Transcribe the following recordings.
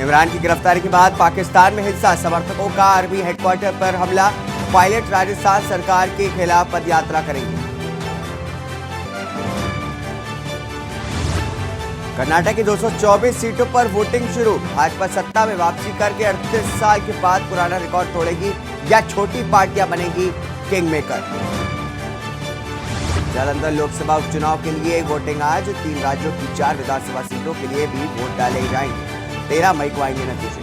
इमरान की गिरफ्तारी के बाद पाकिस्तान में हिंसा, समर्थकों का आर्मी हेडक्वार्टर पर हमला, पायलट राजस्थान सरकार के खिलाफ पदयात्रा करेंगे। कर्नाटक की 224 सीटों पर वोटिंग शुरू, भाजपा सत्ता में वापसी करके 38 साल के बाद पुराना रिकॉर्ड तोड़ेगी या छोटी पार्टियां बनेगी किंग मेकर। जालंधर लोकसभा उपचुनाव के लिए वोटिंग आज, 3 राज्यों की 4 विधानसभा सीटों के लिए भी वोट डाले जाएंगे। 13 मई को आएंगे नतीजे।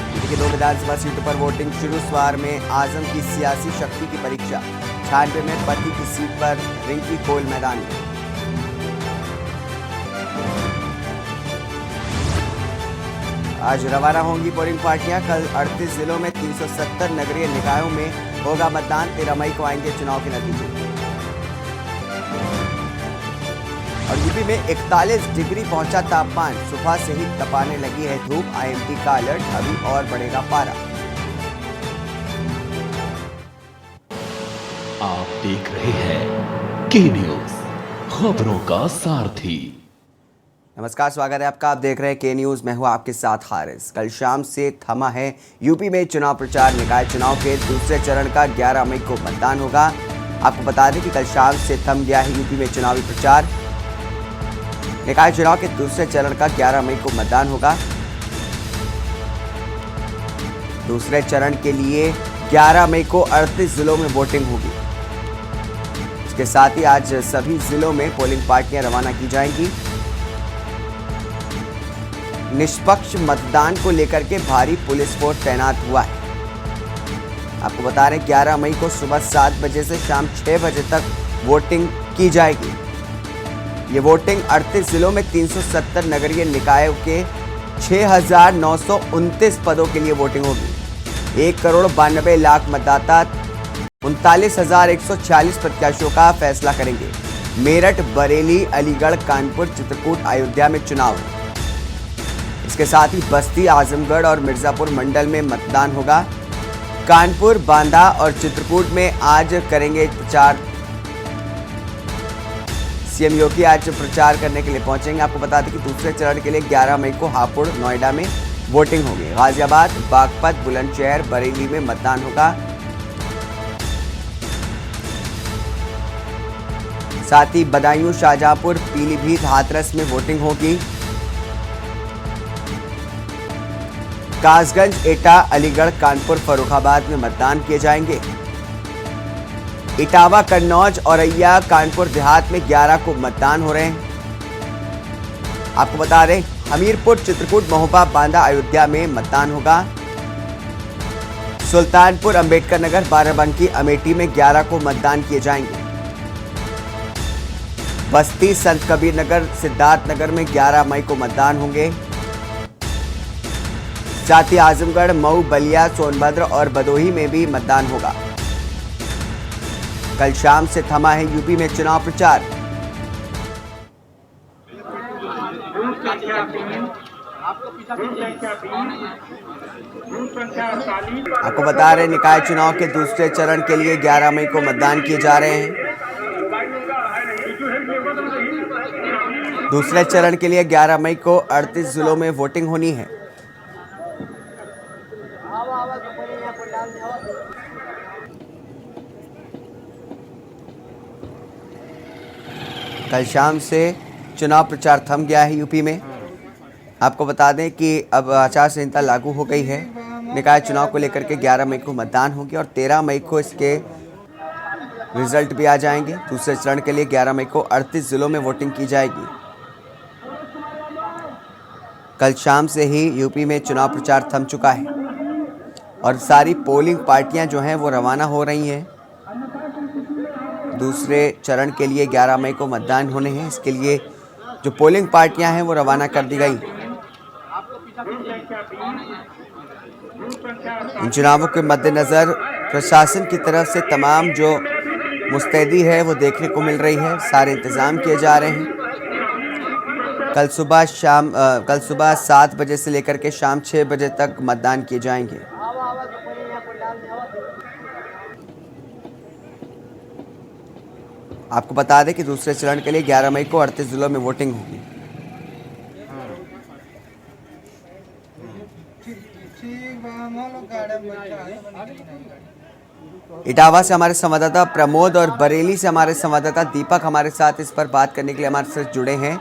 दिल्ली की 2 विधानसभा सीटों पर वोटिंग शुरू, स्वार में आजम की सियासी शक्ति की परीक्षा, 96 में पति की सीट पर रिंकी कोल मैदान में। आज रवाना होंगी पोलिंग पार्टियां, कल 38 जिलों में 370 नगरीय निकायों में होगा मतदान, 13 मई को आएंगे चुनाव के नतीजे। और यूपी में 41 डिग्री पहुंचा तापमान, सुबह से ही तपाने लगी है धूप, आईएमडी का अलर्ट, अभी और बढ़ेगा पारा। आप देख रहे हैं के न्यूज, खबरों का सारथी। नमस्कार, स्वागत है आपका। आप देख रहे हैं के न्यूज, मैं हूं आपके साथ हारिस। कल शाम से थमा है यूपी में चुनाव प्रचार, निकाय चुनाव के दूसरे चरण का 11 मई को मतदान होगा। आपको बता दें कि कल शाम से थम गया है यूपी में चुनावी प्रचार। निकाय चुनाव के दूसरे चरण का 11 मई को मतदान होगा। दूसरे चरण के लिए 11 मई को 38 जिलों में वोटिंग होगी। इसके साथ ही आज सभी जिलों में पोलिंग पार्टियां रवाना की जाएंगी। निष्पक्ष मतदान को लेकर के भारी पुलिस फोर्स तैनात हुआ है। आपको बता रहे हैं 11 मई को सुबह 7 बजे से शाम 6 बजे तक वोटिंग की जाएगी। ये वोटिंग 38 जिलों में 370 नगरीय निकायों के 6,929 पदों के लिए वोटिंग होगी। 1,92,00,000 मतदाता 39,146 प्रत्याशियों का फैसला करेंगे। मेरठ, बरेली, अलीगढ़, कानपुर, चित्रकूट, अयोध्या में चुनाव। इसके साथ ही बस्ती, आजमगढ़ और मिर्जापुर मंडल में मतदान होगा। कानपुर, बांदा और चित्रकूट में आज करेंगे प्रचार। सीएम योगी आज प्रचार करने के लिए पहुंचेंगे। आपको बता दें कि दूसरे चरण के लिए 11 मई को हापुड़, नोएडा में वोटिंग होगी। गाजियाबाद, बागपत, बुलंदशहर, बरेली में मतदान होगा। साथ ही बदायूं, शाहजहांपुर, पीलीभीत, हाथरस में वोटिंग होगी। कासगंज, एटा, अलीगढ़, कानपुर, फर्रुखाबाद में मतदान किए जाएंगे। इटावा, कन्नौज, औरैया, कानपुर देहात में 11 को मतदान हो रहे हैं। आपको बता दें हमीरपुर, चित्रकूट, महोबा, बांदा, अयोध्या में मतदान होगा। सुल्तानपुर, अंबेडकर नगर, बाराबंकी, अमेठी में 11 को मतदान किए जाएंगे। बस्ती, संत कबीर नगर, सिद्धार्थ नगर में 11 मई को मतदान होंगे। साथ ही आजमगढ़, मऊ, बलिया, सोनभद्र और भदोही में भी मतदान होगा। कल शाम से थमा है यूपी में चुनाव प्रचार। आपको बता रहे निकाय चुनाव के दूसरे चरण के लिए 11 मई को मतदान किए जा रहे हैं। दूसरे चरण के लिए 11 मई को 38 जिलों में वोटिंग होनी है। कल शाम से चुनाव प्रचार थम गया है यूपी में। आपको बता दें कि अब आचार संहिता लागू हो गई है। निकाय चुनाव को लेकर के 11 मई को मतदान होगी और 13 मई को इसके रिजल्ट भी आ जाएंगे। दूसरे चरण के लिए 11 मई को 38 जिलों में वोटिंग की जाएगी। कल शाम से ही यूपी में चुनाव प्रचार थम चुका है और सारी पोलिंग पार्टियां जो हैं वो रवाना हो रही हैं। दूसरे चरण के लिए 11 मई को मतदान होने हैं। इसके लिए जो पोलिंग पार्टियां हैं वो रवाना कर दी गई। इन चुनावों के मद्देनज़र प्रशासन की तरफ से तमाम जो मुस्तैदी है वो देखने को मिल रही है। सारे इंतज़ाम किए जा रहे हैं। कल सुबह 7 बजे से लेकर के शाम 6 बजे तक मतदान किए जाएंगे। आपको बता दें कि दूसरे चरण के लिए 11 मई को 38 जिलों में वोटिंग होगी। इटावा से हमारे संवाददाता प्रमोद और बरेली से हमारे संवाददाता दीपक हमारे साथ इस पर बात करने के लिए हमारे साथ जुड़े हैं।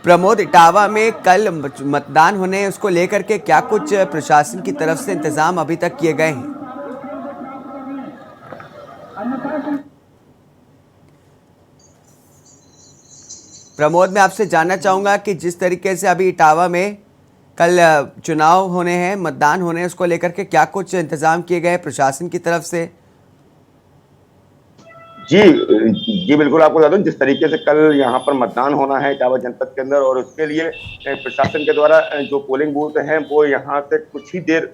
प्रमोद, इटावा में कल मतदान होने उसको लेकर के क्या कुछ प्रशासन की तरफ से इंतजाम अभी तक किए गए हैं? प्रमोद, मैं आपसे जानना चाहूंगा कि जिस तरीके से अभी इटावा में कल चुनाव होने हैं, मतदान होने हैं, उसको लेकर के क्या कुछ इंतजाम किए गए प्रशासन की तरफ से? जी जी बिल्कुल, आपको बता दूं जिस तरीके से कल यहाँ पर मतदान होना है इटावा जनपद के अंदर, और उसके लिए प्रशासन के द्वारा जो पोलिंग बूथ हैं वो यहाँ से कुछ ही देर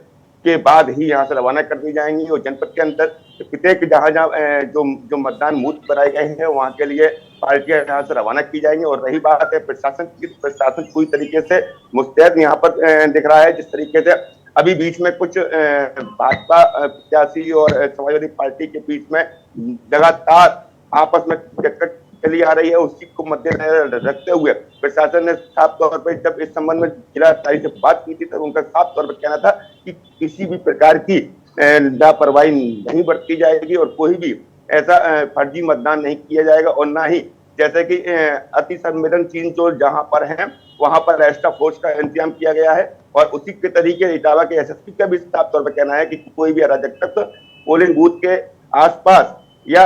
के बाद ही यहाँ से रवाना कर दी जाएंगी, और जनपद के अंदर प्रत्येक जहाँ जो मतदान बूथ बनाए गए हैं वहाँ के लिए पार्टियां यहाँ से रवाना की जाएंगी। और रही बात है प्रशासन की, प्रशासन पूरी तरीके से मुस्तैद यहाँ पर दिख रहा है। जिस तरीके से अभी बीच में कुछ भाजपा प्रत्याशी और समाजवादी पार्टी के बीच में लगातार आपस में टक्कर चली आ रही है, उसी को मद्देनजर रखते हुए प्रशासन ने साफ तौर पर जब इस संबंध में जिलाधिकारी से बात की थी तब उनका साफ तौर पर कहना था कि किसी भी प्रकार की लापरवाही नहीं बरती जाएगी और कोई भी ऐसा फर्जी मतदान नहीं किया जाएगा, और ना ही जैसे कि अति संवेदनशील जो जहां पर है वहां पर एक्स्ट्रा फोर्स का इंतजाम किया गया है। और उसी के तरीके इटावा के एसएसपी का भी साफ तौर पर कहना है कि कोई भी अराजक तत्व पोलिंग बूथ के आसपास या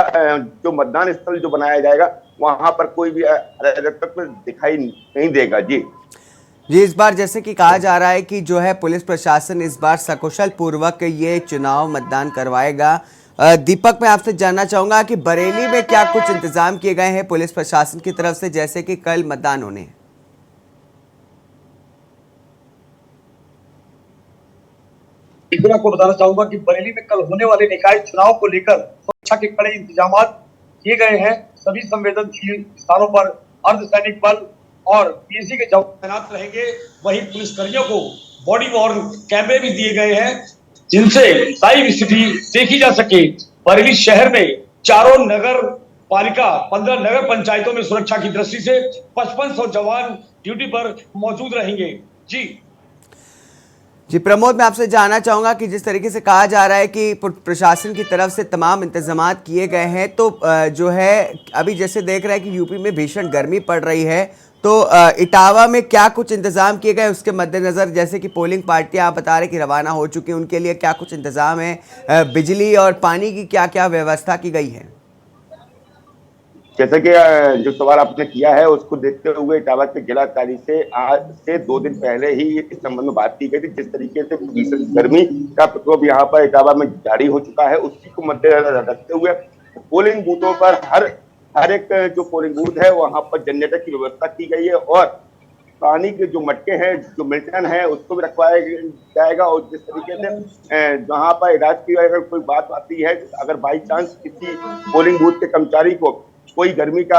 जो मतदान स्थल जो बनाया जाएगा वहां पर कोई भी अराजक तत्व दिखाई नहीं देगा। जी, इस बार जैसे कि कहा जा रहा है कि जो है पुलिस प्रशासन इस बार सकुशल पूर्वक ये चुनाव मतदान करवाएगा। दीपक, मैं आपसे जानना चाहूंगा कि बरेली में क्या कुछ इंतजाम किए गए हैं पुलिस प्रशासन की तरफ से, जैसे कि कल मतदान होने हैं? बिल्कुल, आपको बताना चाहूंगा कि बरेली में कल होने वाले निकाय चुनाव को लेकर सुरक्षा के कड़े इंतजाम किए गए हैं। सभी संवेदनशील स्थानों पर अर्धसैनिक बल और पीएसी के जवान तैनात रहेंगे। वहीं पुलिसकर्मियों को बॉडी वार्न कैमरे भी दिए गए हैं जिनसे लाइव स्थिति देखी जा सके। बरेली शहर में चारों नगर पालिका 15 नगर पंचायतों में सुरक्षा की दृष्टि से 5500 जवान ड्यूटी पर मौजूद रहेंगे। जी प्रमोद, मैं आपसे जानना चाहूंगा कि जिस तरीके से कहा जा रहा है कि प्रशासन की तरफ से तमाम इंतजाम किए गए हैं, तो जो है अभी जैसे देख रहे हैं कि यूपी में भीषण गर्मी पड़ रही है, तो इटावा में क्या कुछ इंतजाम किए गए उसके मद्देनजर? जैसे कि पोलिंग पार्टियां आप बता रहे कि रवाना हो चुकी हैं, उनके लिए क्या कुछ इंतजाम है? बिजली और पानी की क्या क्या व्यवस्था की गई है? जैसे कि जो सवाल आपने किया है उसको देखते हुए इटावा के जिलाधिकारी से आज से 2 दिन पहले ही इस संबंध में बात की गई थी। जिस तरीके से भीषण गर्मी का प्रकोप यहाँ पर इटावा में जारी हो चुका है, उसी को मद्देनजर रखते हुए पोलिंग बूथों पर हर एक जो पोलिंग बूथ है वहां पर जनरेटर की व्यवस्था की गई है, और पानी के जो मटके हैं, जो मिल्टन है, उसको भी रखवाया जाएगा। और जिस तरीके से जहाँ पर इलाज की अगर कोई बात आती है, अगर बाई चांस किसी पोलिंग बूथ के कर्मचारी को कोई गर्मी का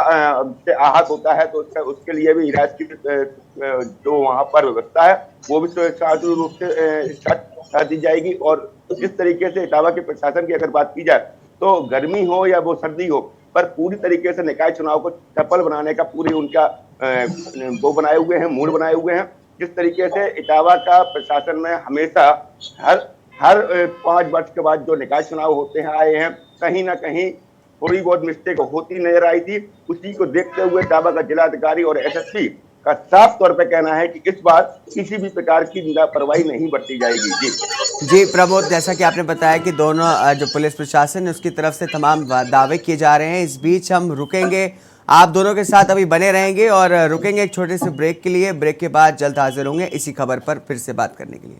से आहत होता है तो उसके लिए भी इलाज की जो वहाँ पर व्यवस्था है वो भी सुचारू रूप से स्टार्ट कर दी जाएगी। और जिस तरीके से इटावा के प्रशासन की अगर बात की जाए तो गर्मी हो या वो सर्दी हो, पर पूरी तरीके से निकाय चुनाव को सफल बनाने का पूरी उनका वो बनाए हुए हैं, मूड बनाए हुए हैं। जिस तरीके से इटावा का प्रशासन में हमेशा हर 5 वर्ष के बाद जो निकाय चुनाव होते हैं आए हैं, कहीं ना कहीं थोड़ी बहुत मिस्टेक होती नजर आई थी। उसी को देखते हुए इटावा का जिलाधिकारी और एसएसपी का साफ तौर पर कहना है कि इस बार किसी भी प्रकार की लापरवाही नहीं बरती जाएगी। जी प्रमोद, जैसा कि आपने बताया कि दोनों जो पुलिस प्रशासन है उसकी तरफ से तमाम दावे किए जा रहे हैं। इस बीच हम रुकेंगे, आप दोनों के साथ अभी बने रहेंगे और रुकेंगे एक छोटे से ब्रेक के लिए। ब्रेक के बाद जल्द हाजिर होंगे इसी खबर पर फिर से बात करने के लिए।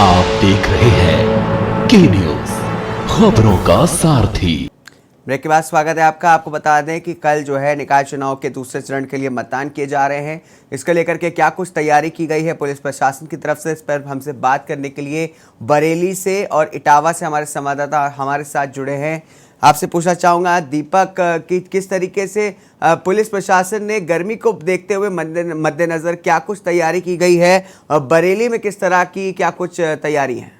आप देख रहे हैं के न्यूज, खबरों का सारथी। ब्रेक के बाद स्वागत है आपका। आपको बता दें कि कल जो है निकाय चुनाव के दूसरे चरण के लिए मतदान किए जा रहे हैं। इसको लेकर के क्या कुछ तैयारी की गई है पुलिस प्रशासन की तरफ से, इस पर हमसे बात करने के लिए बरेली से और इटावा से हमारे संवाददाता हमारे साथ जुड़े हैं। आपसे पूछना चाहूँगा दीपक कि किस तरीके से पुलिस प्रशासन ने गर्मी को देखते हुए मद्देनज़र क्या कुछ तैयारी की गई है, और बरेली में किस तरह की क्या कुछ तैयारी है?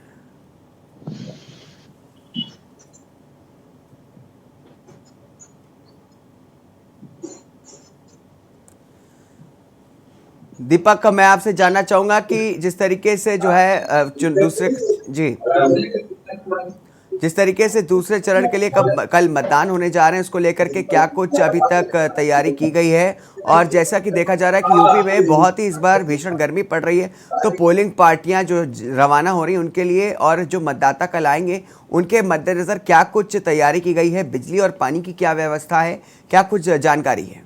दीपक, मैं आपसे जानना चाहूंगा कि जिस तरीके से जो है दूसरे जी, जिस तरीके से दूसरे चरण के लिए कल मतदान होने जा रहे हैं, उसको लेकर के क्या कुछ अभी तक तैयारी की गई है? और जैसा कि देखा जा रहा है कि यूपी में बहुत ही इस बार भीषण गर्मी पड़ रही है, तो पोलिंग पार्टियां जो रवाना हो रही हैं उनके लिए और जो मतदाता कल आएंगे उनके मद्देनजर क्या कुछ तैयारी की गई है? बिजली और पानी की क्या व्यवस्था है? क्या कुछ जानकारी है?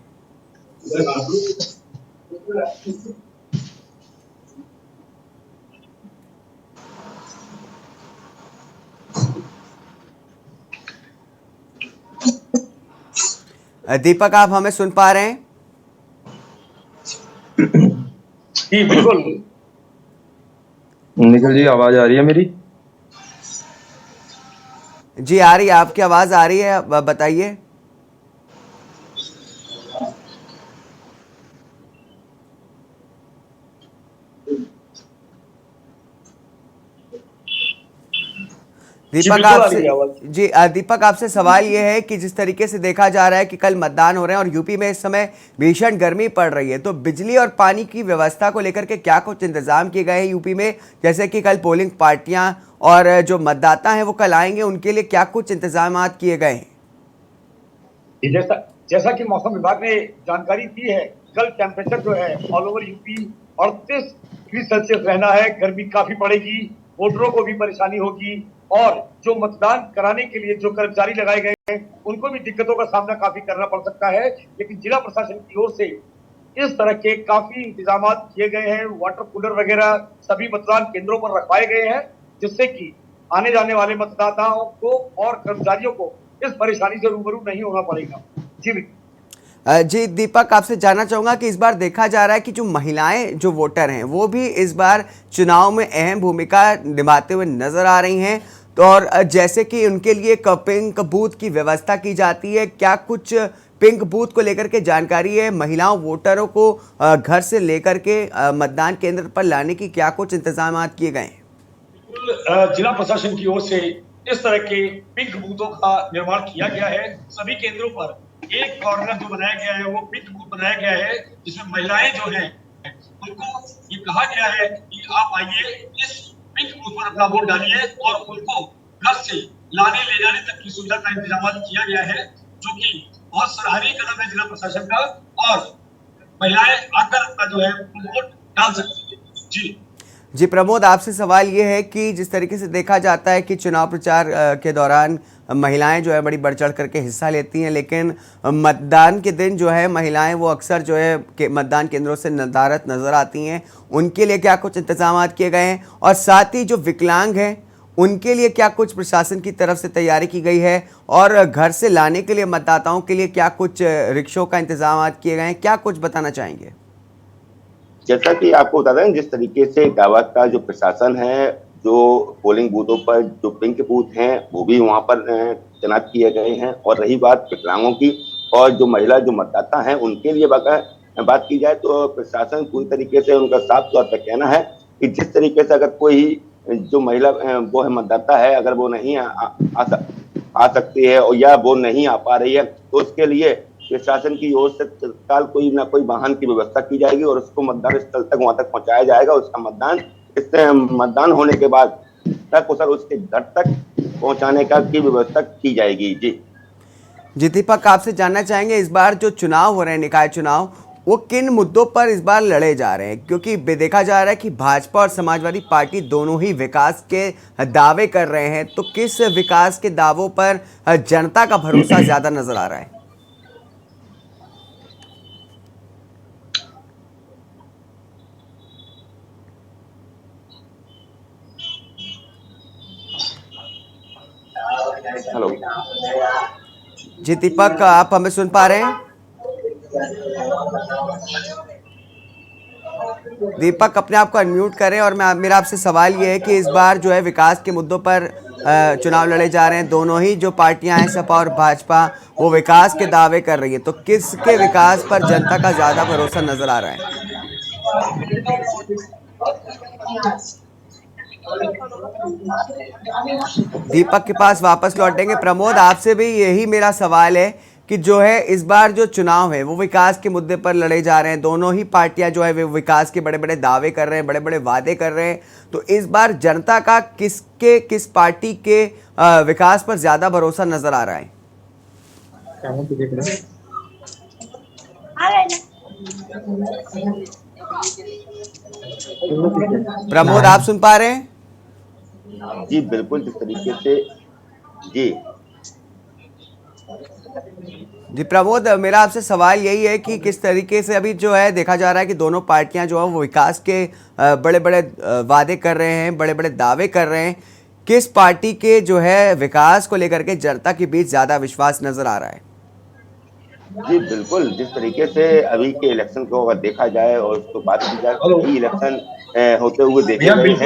दीपक, आप हमें सुन पा रहे हैं? जी बिल्कुल। निखिल जी, आवाज आ रही है मेरी? जी आ रही है, आपकी आवाज आ रही है, बताइए। दीपक आपसे जी दीपक आपसे सवाल ये है कि जिस तरीके से देखा जा रहा है कि कल मतदान हो रहे हैं और यूपी में इस समय भीषण गर्मी पड़ रही है, तो बिजली और पानी की व्यवस्था को लेकर के क्या कुछ इंतजाम किए गए हैं यूपी में? जैसे कि कल पोलिंग पार्टियां और जो मतदाता हैं वो कल आएंगे, उनके लिए क्या कुछ इंतजाम किए गए हैं? जैसा कि मौसम विभाग ने जानकारी दी है, कल टेम्परेचर जो है all over UP 38 degree Celsius रहना है। गर्मी काफी पड़ेगी, वोटरों को भी परेशानी होगी और जो मतदान कराने के लिए जो कर्मचारी लगाए गए हैं उनको भी दिक्कतों का सामना काफी करना पड़ सकता है। लेकिन जिला प्रशासन की ओर से इस तरह के काफी इंतजाम किए गए हैं। वाटर कूलर वगैरह सभी मतदान केंद्रों पर रखवाए गए हैं, जिससे कि आने जाने वाले मतदाताओं को और कर्मचारियों को इस परेशानी से रूबरू नहीं होना पड़ेगा। जी दीपक, आपसे जानना चाहूंगा कि इस बार देखा जा रहा है कि जो महिलाएं जो वोटर हैं वो भी इस बार चुनाव में अहम भूमिका निभाते हुए नजर आ रही हैं, तो और जैसे कि उनके लिए पिंक बूथ की व्यवस्था की जाती है, क्या कुछ पिंक बूथ को लेकर के जानकारी है? महिलाओं वोटरों को घर से लेकर के मतदान केंद्र पर लाने की क्या कुछ इंतजाम किए गए हैं? जिला प्रशासन की ओर से इस तरह के पिंक बूथों का निर्माण किया गया है। सभी केंद्रों पर एक कॉर्नर जो बनाया गया है वो पिंक बूथ बनाया गया है, जिसमें महिलाएं जो हैं उनको ये कहा गया है कि आप आइए इस पिंक बूथ पर अपना वोट डालिए और उनको घर से लाने ले जाने तक की सुविधा का इंतजाम किया गया है, जो कि बहुत सराहनीय कदम है जिला प्रशासन का। और महिलाएं आकर अपना जो है वोट डाल सकती है। जी प्रमोद, आपसे सवाल ये है कि जिस तरीके से देखा जाता है कि चुनाव प्रचार के दौरान महिलाएं जो है बड़ी बढ़ चढ़ करके हिस्सा लेती हैं, लेकिन मतदान के दिन जो है महिलाएं वो अक्सर जो है मतदान केंद्रों से नदारद नज़र आती हैं, उनके लिए क्या कुछ इंतजाम किए गए हैं? और साथ ही जो विकलांग हैं उनके लिए क्या कुछ प्रशासन की तरफ से तैयारी की गई है? और घर से लाने के लिए मतदाताओं के लिए क्या कुछ रिक्शों का इंतजाम किए गए हैं? क्या कुछ बताना चाहेंगे? जैसा कि आपको बता दें, जिस तरीके से इटावा का जो प्रशासन है, जो पोलिंग बूथों पर जो पिंक बूथ हैं वो भी वहां पर तैनात किए गए हैं। और रही बात विकलांगों की और जो महिला जो मतदाता हैं उनके लिए बात की जाए तो प्रशासन पूरी तरीके से उनका साफ तौर पर कहना है कि जिस तरीके से अगर कोई जो महिला वो है मतदाता है, अगर वो नहीं आ सकती है और या वो नहीं आ पा रही है, तो उसके लिए प्रशासन की ओर से तत्काल कोई ना कोई वाहन की व्यवस्था की जाएगी और उसको मतदान स्थल तक वहां तक पहुंचाया जाएगा। उसका मतदान होने के बाद तक उसे उसके घर तक पहुंचाने की व्यवस्था की जाएगी। जी दीपक, आपसे जानना चाहेंगे इस बार जो चुनाव हो रहे हैं, निकाय चुनाव, वो किन मुद्दों पर इस बार लड़े जा रहे हैं? क्योंकि देखा जा रहा है कि भाजपा और समाजवादी पार्टी दोनों ही विकास के दावे कर रहे हैं, तो किस विकास के दावों पर जनता का भरोसा ज्यादा नजर आ रहा है? हेलो जी दीपक, आप हमें सुन पा रहे हैं? दीपक, अपने आप को अनम्यूट करें। और मेरा आपसे सवाल ये है कि इस बार जो है विकास के मुद्दों पर चुनाव लड़े जा रहे हैं, दोनों ही जो पार्टियां हैं सपा और भाजपा, वो विकास के दावे कर रही है, तो किसके विकास पर जनता का ज्यादा भरोसा नजर आ रहा है? दीपक के पास वापस लौटेंगे। प्रमोद, आपसे भी यही मेरा सवाल है कि जो है इस बार जो चुनाव है वो विकास के मुद्दे पर लड़े जा रहे हैं। दोनों ही पार्टियां जो है वो विकास के बड़े बड़े दावे कर रहे हैं, बड़े बड़े वादे कर रहे हैं। तो इस बार जनता का किस पार्टी के विकास पर ज्यादा भरोसा नजर आ रहा है? प्रमोद, आप सुन पा रहे हैं? जी बिल्कुल, जिस तरीके से जी जी प्रमोद, मेरा आपसे सवाल यही है कि किस तरीके से अभी जो है देखा जा रहा है कि दोनों पार्टियां जो है वो विकास के बड़े बड़े वादे कर रहे हैं, बड़े बड़े दावे कर रहे हैं। किस पार्टी के जो है विकास को लेकर के जनता के बीच ज्यादा विश्वास नजर आ रहा है? जी बिल्कुल, जिस तरीके से अभी के इलेक्शन को अगर देखा जाए और उसको बात की जाए तो कई इलेक्शन होते हुए देखे गए हैं।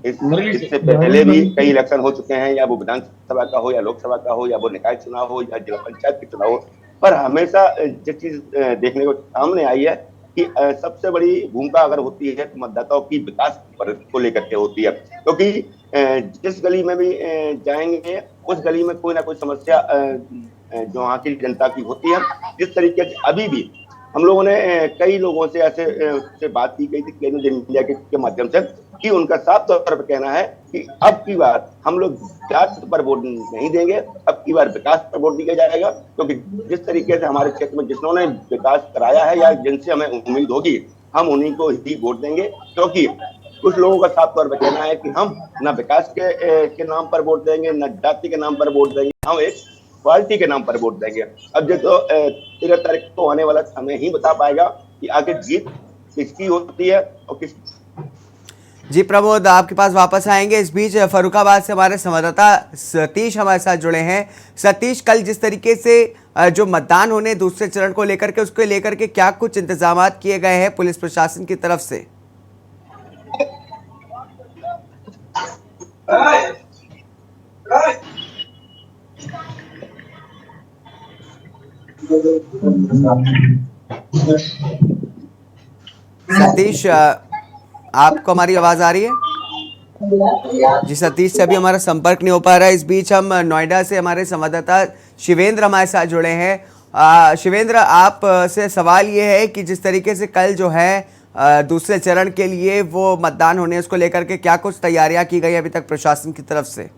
इससे पहले भी कई इलेक्शन हो चुके हैं, या वो विधानसभा का हो, या लोकसभा का हो, या वो निकाय चुनाव हो, या जिला पंचायत के चुनाव हो। पर हमेशा जिस चीज देखने को सामने आई है कि सबसे बड़ी भूमिका अगर होती है तो मतदाताओं की विकास को लेकर के होती है, क्योंकि जिस गली में भी जाएंगे उस गली में कोई ना कोई समस्या जो वहाँ की जनता की होती है। जिस तरीके से अभी भी हम लोगों ने कई लोगों से ऐसे से बात की गई थी के न्यूज़ इंडिया के माध्यम से कि उनका साफ तौर पर कहना है कि अब की बार हम लोग जात पर वोट नहीं देंगे, अब की बार विकास पर वोट दिया जाएगा। क्योंकि जिस तरीके से हमारे क्षेत्र में जिन्होंने विकास कराया है या जिनसे हमें उम्मीद होगी, हम उन्हीं को ही वोट देंगे। क्योंकि कुछ लोगों का साफ तौर पर कहना है कि हम न विकास के नाम पर वोट देंगे, न जाति के नाम पर वोट देंगे, हम एक क्वालिटी के नाम पर वोट देंगे। अब जो 13 तारीख को आने वाला समय ही बता पाएगा कि आगे जीत किसकी होती है और किस। जी प्रमोद, आपके पास वापस आएंगे। इस बीच फर्रुखाबाद से हमारे संवाददाता सतीश हमारे साथ जुड़े हैं। सतीश, कल जिस तरीके से जो मतदान होने दूसरे चरण को लेकर के उसको लेकर के क्या कुछ इंतजाम किए गए हैं पुलिस प्रशासन की तरफ से? सतीश, आपको हमारी आवाज आ रही है? जी सतीश से अभी हमारा संपर्क नहीं हो पा रहा है। इस बीच हम नोएडा से हमारे संवाददाता शिवेंद्र हमारे साथ जुड़े हैं। शिवेंद्र, आप से सवाल ये है कि जिस तरीके से कल जो है दूसरे चरण के लिए वो मतदान होने उसको लेकर के क्या कुछ तैयारियां की गई अभी तक प्रशासन की तरफ से?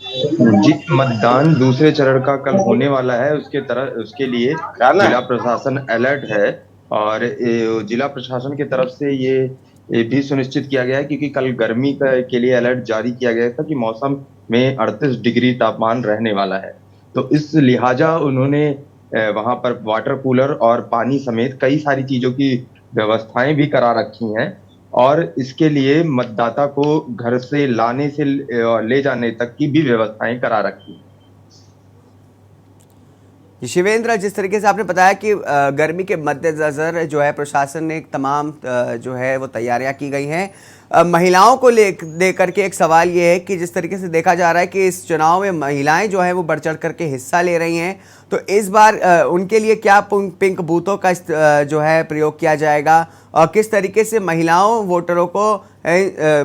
जी, मतदान दूसरे चरण का कल होने वाला है, उसके लिए जिला प्रशासन अलर्ट है। और जिला प्रशासन की तरफ से ये भी सुनिश्चित किया गया है क्योंकि कल गर्मी के लिए अलर्ट जारी किया गया था कि मौसम में 38 डिग्री तापमान रहने वाला है। तो इस लिहाजा उन्होंने वहां पर वाटर कूलर और पानी समेत कई सारी चीजों की व्यवस्थाएं भी करा रखी हैं। और इसके लिए मतदाता को घर से लाने से ले जाने तक की भी व्यवस्थाएं करा रखी हैं। शिवेंद्र, जिस तरीके से आपने बताया कि गर्मी के मद्देनजर जो है प्रशासन ने तमाम जो है वो तैयारियां की गई हैं। महिलाओं को लेकर के एक सवाल ये है कि जिस तरीके से देखा जा रहा है कि इस चुनाव में महिलाएं जो है वो बढ़ चढ़ करके हिस्सा ले रही हैं, तो इस बार उनके लिए क्या पिंक बूथों का जो है प्रयोग किया जाएगा और किस तरीके से महिलाओं वोटरों को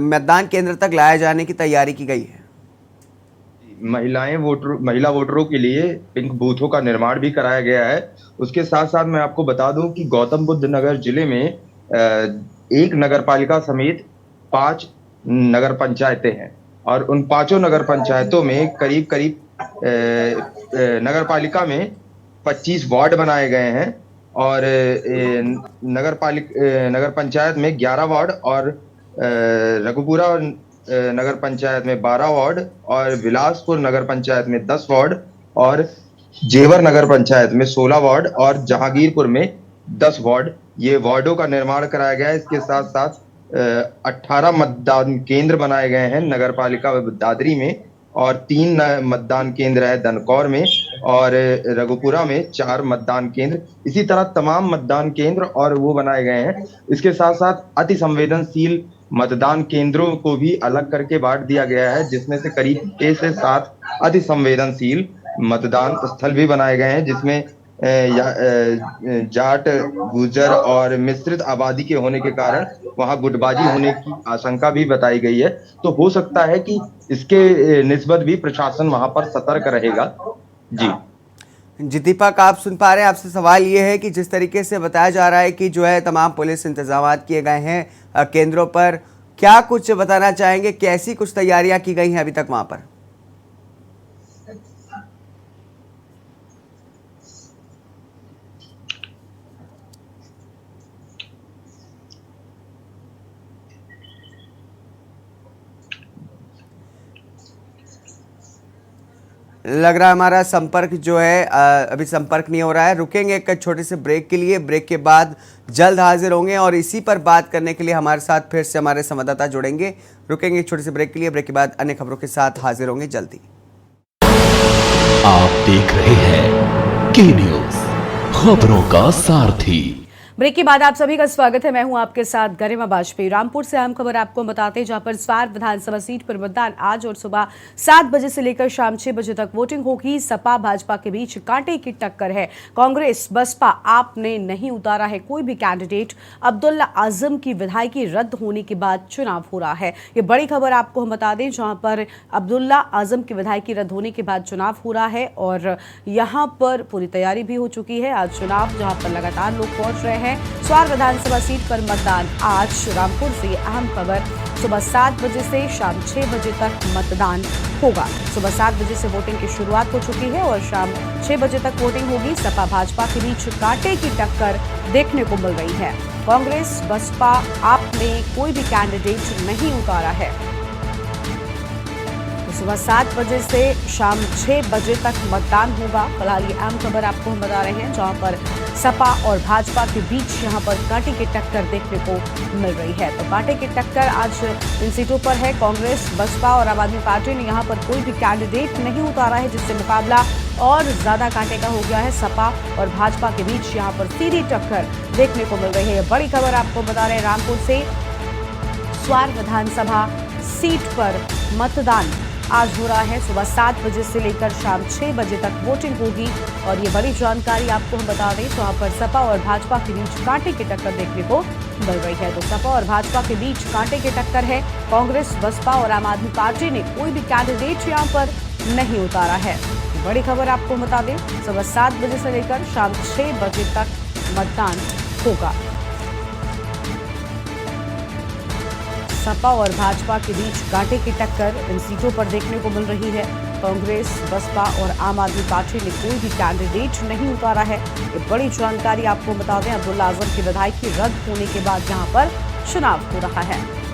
मतदान केंद्र तक लाया जाने की तैयारी की गई है? महिला वोटरों के लिए पिंक बूथों का निर्माण भी कराया गया है। उसके साथ साथ मैं आपको बता दूं कि गौतम बुद्ध नगर जिले में एक नगर पालिका समेत 5 नगर पंचायतें हैं और उन 5 नगर पंचायतों में करीब नगर पालिका में 25 वार्ड बनाए गए हैं और नगर पंचायत में 11 वार्ड और रघुपुरा नगर पंचायत में 12 वार्ड और बिलासपुर नगर पंचायत में 10 वार्ड और जेवर नगर पंचायत में 16 वार्ड और जहांगीरपुर में 10 वार्ड, ये वार्डों का निर्माण कराया गया है। इसके साथ साथ 18 मतदान केंद्र बनाए गए हैं नगर पालिका दादरी में और 3 मतदान केंद्र है दनकौर में और रघुपुरा में 4 मतदान केंद्र। इसी तरह तमाम मतदान केंद्र और वो बनाए गए हैं। इसके साथ साथ अति संवेदनशील मतदान केंद्रों को भी अलग करके बांट दिया गया है, जिसमें से करीब 6 से 7 अति संवेदनशील मतदान स्थल भी बनाए गए हैं, जिसमें जाट, गुर्जर और मिश्रित आबादी के होने के कारण वहां गुटबाजी होने की आशंका भी बताई गई है। तो हो सकता है कि इसके निस्बत भी प्रशासन वहां पर सतर्क रहेगा। जी जी दीपक, आप सुन पा रहे हैं। आपसे सवाल ये है कि जिस तरीके से बताया जा रहा है कि जो है तमाम पुलिस इंतजाम किए गए हैं केंद्रों पर, क्या कुछ बताना चाहेंगे, कैसी कुछ तैयारियां की गई हैं अभी तक वहां पर? लग रहा है हमारा संपर्क जो है अभी संपर्क नहीं हो रहा है। रुकेंगे एक छोटे से ब्रेक के लिए, ब्रेक के बाद जल्द हाजिर होंगे और इसी पर बात करने के लिए हमारे साथ फिर से हमारे संवाददाता जुड़ेंगे। रुकेंगे एक छोटे से ब्रेक के लिए, ब्रेक के बाद अन्य खबरों के साथ हाजिर होंगे जल्दी। आप देख रहे हैं के न्यूज, खबरों का सारथी। ब्रेक के बाद आप सभी का स्वागत है। मैं हूं आपके साथ गरिमा बाजपेयी। रामपुर से अहम खबर आपको बताते हैं, जहां पर स्वार विधानसभा सीट पर मतदान आज और सुबह 7 बजे से लेकर शाम 6 बजे तक वोटिंग होगी। सपा भाजपा के बीच कांटे की टक्कर है। कांग्रेस बसपा आप ने नहीं उतारा है कोई भी कैंडिडेट। अब्दुल्ला आजम की विधायकी रद्द होने के बाद चुनाव हो रहा है। ये बड़ी खबर आपको हम बता दें, जहां पर अब्दुल्ला आजम की विधायकी रद्द होने के बाद चुनाव हो रहा है और यहां पर पूरी तैयारी भी हो चुकी है। आज चुनाव जहां पर लगातार लोग पहुंच रहे हैं। स्वार विधानसभा सीट पर मतदान आज। रामपुर से अहम खबर, सुबह 7 बजे से शाम 6 बजे तक मतदान होगा। सुबह 7 बजे से वोटिंग की शुरुआत हो चुकी है और शाम 6 बजे तक वोटिंग होगी। सपा भाजपा के बीच कांटे की टक्कर देखने को मिल रही है। कांग्रेस बसपा आप ने कोई भी कैंडिडेट नहीं उतारा है। सुबह 7 बजे से शाम 6 बजे तक मतदान होगा। फिलहाल ये अहम खबर आपको हम बता रहे हैं, जहां पर सपा और भाजपा के बीच यहां पर कांटे की टक्कर देखने को मिल रही है। तो कांटे की टक्कर आज इन सीटों पर है। कांग्रेस बसपा और आम आदमी पार्टी ने यहां पर कोई भी कैंडिडेट नहीं उतारा है, जिससे मुकाबला और ज्यादा कांटे का हो गया है। सपा और भाजपा के बीच यहां पर सीधी टक्कर देखने को मिल रही है। बड़ी खबर आपको बता रहे हैं, रामपुर से स्वार विधानसभा सीट पर मतदान आज हो रहा है। सुबह 7 बजे से लेकर शाम 6 बजे तक वोटिंग होगी और ये बड़ी जानकारी आपको हम बता दें, जहां पर सपा और भाजपा के बीच कांटे की टक्कर देखने को मिल रही है। तो सपा और भाजपा के बीच कांटे की टक्कर है। कांग्रेस बसपा और आम आदमी पार्टी ने कोई भी कैंडिडेट यहां पर नहीं उतारा है। बड़ी खबर आपको बता दें, सुबह 7 बजे से लेकर शाम 6 बजे तक मतदान होगा। सपा और भाजपा के बीच कांटे की टक्कर इन सीटों पर देखने को मिल रही है। कांग्रेस बसपा और आम आदमी पार्टी ने कोई भी कैंडिडेट नहीं उतारा है। ये बड़ी जानकारी आपको बता दें, अब्दुल्ला आजम की विधायकी रद्द होने के बाद यहां पर चुनाव हो रहा है।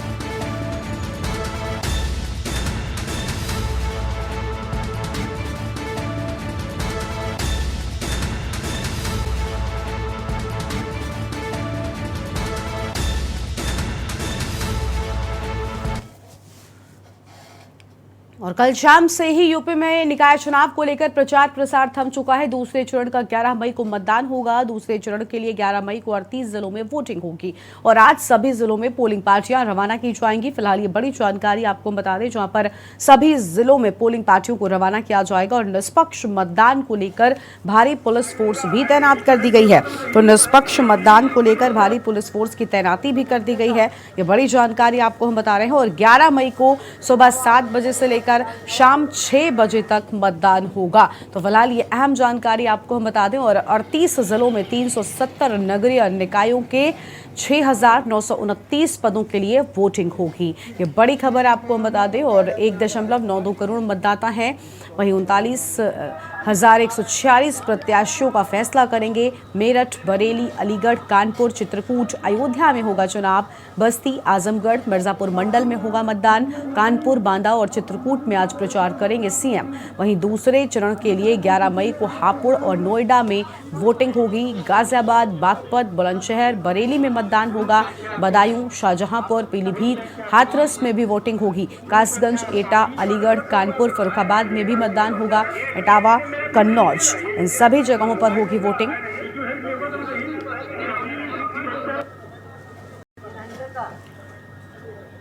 और कल शाम से ही यूपी में निकाय चुनाव को लेकर प्रचार प्रसार थम चुका है। दूसरे चरण का 11 मई को मतदान होगा। दूसरे चरण के लिए 11 मई को 38 जिलों में वोटिंग होगी और आज सभी जिलों में पोलिंग पार्टियां रवाना की जाएंगी। फिलहाल ये बड़ी जानकारी आपको बता दें, जहां पर सभी जिलों में पोलिंग पार्टियों को रवाना किया जाएगा और निष्पक्ष मतदान को लेकर भारी पुलिस फोर्स भी तैनात कर दी गई है। तो निष्पक्ष मतदान को लेकर भारी पुलिस फोर्स की तैनाती भी कर दी गई है। ये बड़ी जानकारी आपको हम बता रहे हैं। और 11 मई को सुबह 7 बजे से लेकर शाम 6 बजे तक मतदान होगा। तो फिलहाल ये अहम जानकारी आपको हम बता दें। और 38 जिलों में 370 नगरीय निकायों के 6,929 पदों के लिए वोटिंग होगी। ये बड़ी खबर आपको हम बता दें। और 1.92 करोड़ मतदाता हैं। वहीं 39,146 प्रत्याशियों का फैसला करेंगे। मेरठ, बरेली, अलीगढ़, कानपुर, चित्रकूट, अयोध्या में होगा चुनाव। बस्ती, आजमगढ़, मिर्जापुर मंडल में होगा मतदान। कानपुर, बांदा और चित्रकूट में आज प्रचार करेंगे सीएम। वहीं दूसरे चरण के लिए 11 मई को हापुड़ और नोएडा में वोटिंग होगी। गाजियाबाद, बागपत, बुलंदशहर, बरेली में मतदान होगा। बदायूं, शाहजहांपुर, पीलीभीत, हाथरस में भी वोटिंग होगी। कासगंज, एटा, अलीगढ़, कानपुर, फर्रुखाबाद में भी मतदान होगा। इटावा, कन्नौज, इन सभी जगहों पर होगी वोटिंग।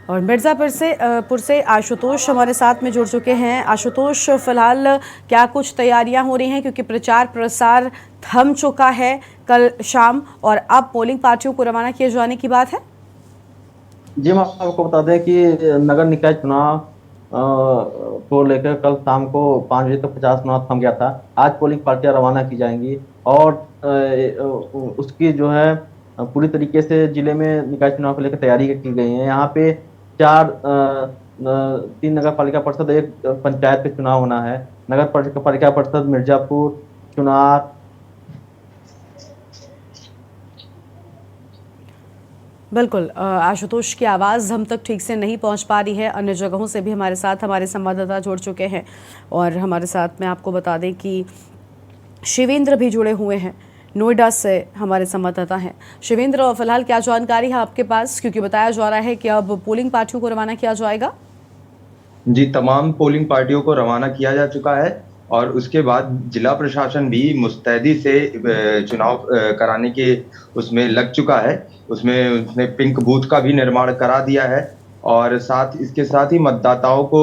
और मिर्जापुर से आशुतोष हमारे साथ में जुड़ चुके हैं। आशुतोष, फिलहाल क्या कुछ तैयारियां हो रही हैं, क्योंकि प्रचार प्रसार थम चुका है कल शाम और अब पोलिंग पार्टियों को रवाना किए जाने की बात है? जी, हम आपको बता दें कि नगर निकाय चुनाव को लेकर कल शाम को 5 बजे तक 50 मिनट थम गया था। आज पोलिंग पार्टियां रवाना की जाएंगी और उसकी जो है पूरी तरीके से जिले में निकाय चुनाव को लेकर तैयारी की गई है। यहाँ पे 3 नगर पालिका परिषद, 1 पंचायत का चुनाव होना है। नगर पालिका परिषद मिर्जापुर, चुनार, बिल्कुल आशुतोष की आवाज़ हम तक ठीक से नहीं पहुंच पा रही है। अन्य जगहों से भी हमारे साथ हमारे संवाददाता जुड़ चुके हैं और हमारे साथ में आपको बता दें कि शिवेंद्र भी जुड़े हुए हैं, नोएडा से हमारे संवाददाता हैं। शिवेंद्र, फिलहाल क्या जानकारी है आपके पास, क्योंकि बताया जा रहा है कि अब पोलिंग पार्टियों को रवाना किया जाएगा? जी, तमाम पोलिंग पार्टियों को रवाना किया जा चुका है और उसके बाद जिला प्रशासन भी मुस्तैदी से चुनाव कराने के उसमें लग चुका है। उसमें उसने पिंक बूथ का भी निर्माण करा दिया है और इसके साथ ही मतदाताओं को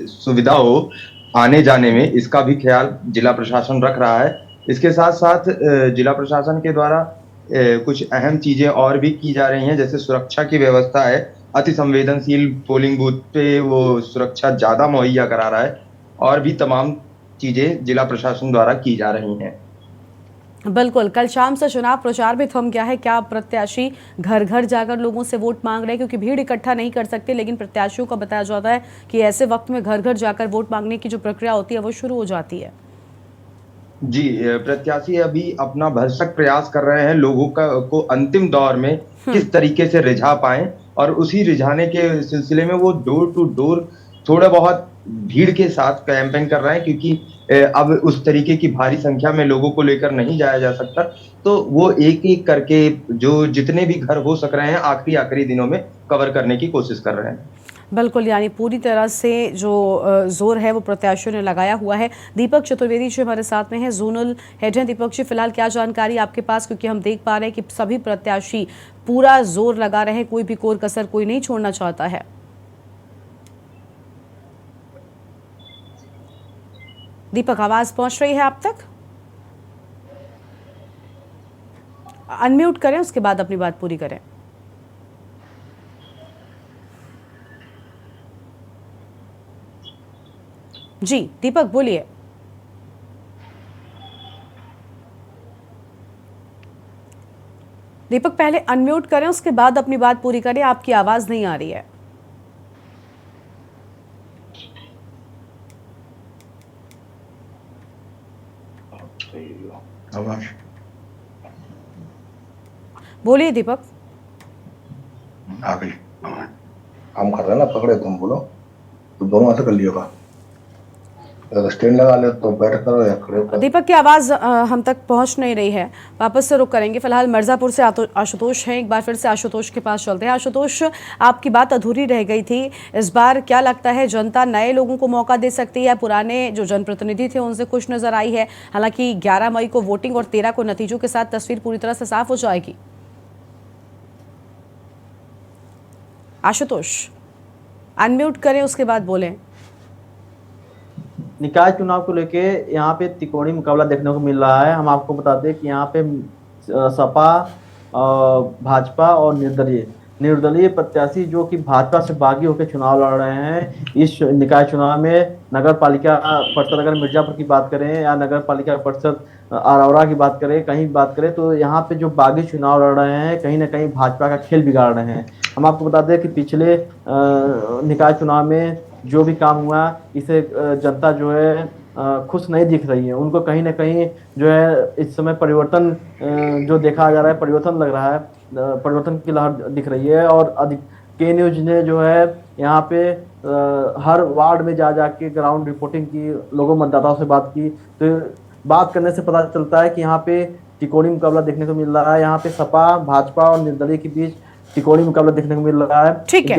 सुविधा हो आने जाने में, इसका भी ख्याल जिला प्रशासन रख रहा है। इसके साथ साथ जिला प्रशासन के द्वारा कुछ अहम चीजें और भी की जा रही हैं, जैसे सुरक्षा की व्यवस्था है। अति संवेदनशील पोलिंग बूथ पे वो सुरक्षा ज्यादा मुहैया करा रहा है और भी तमाम चीजें जिला प्रशासन द्वारा की जा रही हैं। बिल्कुल, कल शाम से चुनाव प्रचार भी थम गया है। क्या प्रत्याशी घर घर जाकर लोगों से वोट मांग रहे हैं, क्योंकि भीड़ इकट्ठा नहीं कर सकते, लेकिन प्रत्याशियों का बताया जाता है कि ऐसे वक्त में घर घर जाकर वोट मांगने की जो प्रक्रिया होती है वो शुरू हो जाती है? जी, प्रत्याशी अभी अपना भरसक प्रयास कर रहे हैं लोगों को अंतिम दौर में किस तरीके से रिझा पाएं और उसी रिझाने के सिलसिले में वो डोर टू डोर थोड़ा बहुत भीड़ के साथ कैंपेन कर रहे हैं, क्योंकि अब उस तरीके की भारी संख्या में लोगों को लेकर नहीं जाया जा सकता। तो वो एक एक करके जो जितने भी घर हो सक रहे हैं आखिरी दिनों में कवर करने की कोशिश कर रहे हैं। बिल्कुल, यानी पूरी तरह से जो जोर है वो प्रत्याशियों ने लगाया हुआ है। दीपक चतुर्वेदी जी हमारे साथ में हैं, जोनल हेड हैं। दीपक जी, फिलहाल क्या जानकारी आपके पास, क्योंकि हम देख पा रहे हैं कि सभी प्रत्याशी पूरा जोर लगा रहे हैं, कोई भी कोर कसर कोई नहीं छोड़ना चाहता है। दीपक, आवाज पहुंच रही है आप तक? अनम्यूट करें, उसके बाद अपनी बात पूरी करें। जी दीपक, बोलिए। दीपक, पहले अनम्यूट करें, उसके बाद अपनी बात पूरी करें, आपकी आवाज नहीं आ रही है। बोलिए दीपक। आ गई। काम कर रहे हैं ना, पकड़े तुम, बोलो तो दोनों ऐसे कर लियोगा। अगर स्टैंड लगा ले तो बैठ करो या खड़े करो। दीपक की आवाज हम तक पहुंच नहीं रही है, वापस से रुक करेंगे। फिलहाल मिर्जापुर से आशुतोष हैं, एक बार फिर से आशुतोष के पास चलते हैं। आशुतोष, आपकी बात अधूरी रह गई थी। इस बार क्या लगता है, जनता नए लोगों को मौका दे सकती है, पुराने जो जनप्रतिनिधि थे उनसे खुश नजर आई है? हालांकि 11 मई को वोटिंग और 13 को नतीजों के साथ तस्वीर पूरी तरह से साफ हो जाएगी। आशुतोष, अनम्यूट करें, उसके बाद बोलें। निकाय चुनाव को लेके यहाँ पे त्रिकोणीय मुकाबला देखने को मिल रहा है। हम आपको बता दें कि यहाँ पे सपा, भाजपा और निर्दलीय प्रत्याशी जो कि भाजपा से बागी होकर चुनाव लड़ रहे हैं। इस निकाय चुनाव में नगर पालिका परिषद, अगर मिर्जापुर की बात करें या नगर पालिका परिषद आरौरा की बात करें, कहीं बात करें, तो यहाँ पे जो बागी चुनाव लड़ रहे हैं कहीं ना कहीं भाजपा का खेल बिगाड़ रहे हैं। हम आपको बता दें कि पिछले निकाय चुनाव में जो भी काम हुआ, इसे जनता जो है खुश नहीं दिख रही है। उनको कहीं ना कहीं जो है इस समय परिवर्तन जो देखा जा रहा है, परिवर्तन लग रहा है, परिवर्तन की लहर दिख रही है। और के न्यूज ने जो है यहाँ पे हर वार्ड में जा के ग्राउंड रिपोर्टिंग की, लोगों मतदाताओं से बात की, तो बात करने से पता चलता है कि यहाँ पे त्रिकोणीय मुकाबला देखने को मिल रहा है। यहाँ पे सपा, भाजपा और निर्दलीय के बीच त्रिकोणीय मुकाबला देखने को मिल रहा है। ठीक है।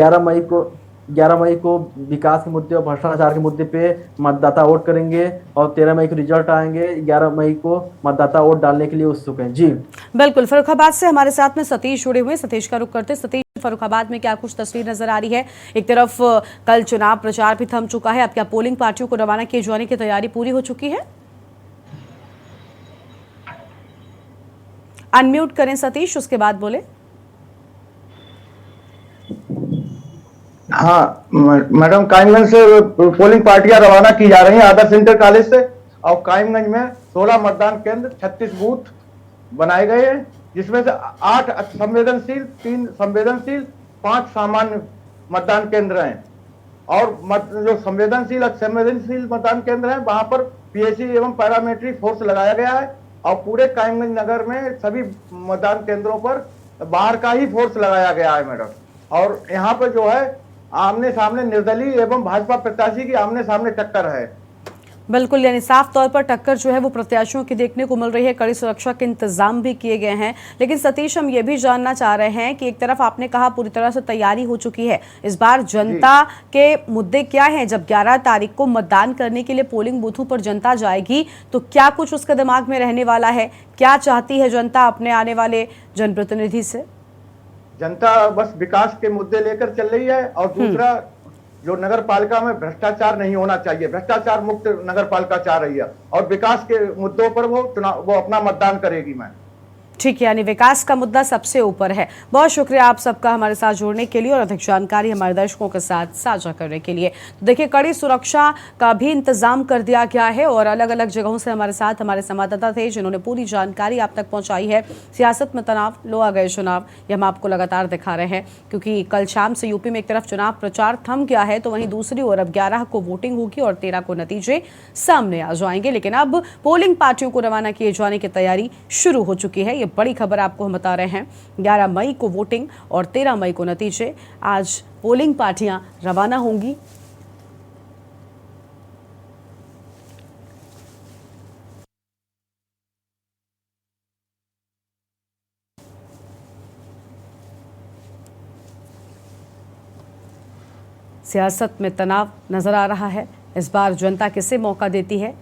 11 मई को विकास के मुद्दे और भ्रष्टाचार के मुद्दे पे मतदाता वोट करेंगे और 13 मई को रिजल्ट आएंगे। 11 मई को मतदाता वोट डालने के लिए उत्सुक हैं। जी बिल्कुल, फर्रुखाबाद से हमारे साथ में सतीश जुड़े हुए। सतीश का रुख करते। सतीश, फर्रुखाबाद में क्या कुछ तस्वीर नजर आ रही है? एक तरफ कल चुनाव प्रचार भी थम चुका है, अब क्या पोलिंग पार्टियों को रवाना किए जाने की तैयारी पूरी हो चुकी है? अनम्यूट करें सतीश, उसके बाद बोले। हाँ मैडम, कायमगंज से पोलिंग पार्टियां रवाना की जा रही हैं आदर्श इंटर कॉलेज से, और कायमगंज में 16 मतदान केंद्र, 36 बूथ बनाए गए हैं, जिसमें से 8 संवेदनशील, 3 संवेदनशील, 5 सामान्य मतदान केंद्र हैं। और जो संवेदनशील मतदान केंद्र हैं वहां पर पीएसी एवं पैरामिलिट्री फोर्स लगाया गया है, और पूरे कायमगंज नगर में सभी मतदान केंद्रों पर बाहर का ही फोर्स लगाया गया है मैडम। और यहाँ पर जो है आमने सामने निर्दलीय एवं भाजपा प्रत्याशी की आमने सामने टक्कर है। बिल्कुल, यानी साफ तौर पर टक्कर जो है वो प्रत्याशियों की देखने को मिल रही है। कड़ी सुरक्षा के इंतजाम भी किए गए हैं। लेकिन सतीश, हम ये भी जानना चाह रहे हैं कि एक तरफ आपने कहा पूरी तरह से तैयारी हो चुकी है, इस बार जनता के मुद्दे क्या हैं? जब 11 तारीख को मतदान करने के लिए पोलिंग बूथों पर जनता जाएगी तो क्या कुछ उसके दिमाग में रहने वाला है? क्या चाहती है जनता अपने आने वाले जनप्रतिनिधि से? जनता बस विकास के मुद्दे लेकर चल रही है, और दूसरा जो नगर पालिका में भ्रष्टाचार नहीं होना चाहिए, भ्रष्टाचार मुक्त नगर पालिका चाह रही है, और विकास के मुद्दों पर वो अपना मतदान करेगी। मैं ठीक है, यानी विकास का मुद्दा सबसे ऊपर है। बहुत शुक्रिया आप सबका हमारे साथ जुड़ने के लिए और अधिक जानकारी हमारे दर्शकों के साथ साझा करने के लिए। तो देखिए, कड़ी सुरक्षा का भी इंतजाम कर दिया गया है और अलग अलग जगहों से हमारे साथ हमारे संवाददाता थे जिन्होंने पूरी जानकारी आप तक पहुंचाई है। सियासत में तनाव, लो आ गए चुनाव, ये हम आपको लगातार दिखा रहे हैं, क्योंकि कल शाम से यूपी में एक तरफ चुनाव प्रचार थम गया है तो वहीं दूसरी ओर अब 11 को वोटिंग होगी और 13 को नतीजे सामने आ जाएंगे। लेकिन अब पोलिंग पार्टियों को रवाना किए जाने की तैयारी शुरू हो चुकी है। ये बड़ी खबर आपको हम बता रहे हैं। 11 मई को वोटिंग और 13 मई को नतीजे। आज पोलिंग पार्टियां रवाना होंगी। सियासत में तनाव नजर आ रहा है। इस बार जनता किसे मौका देती है?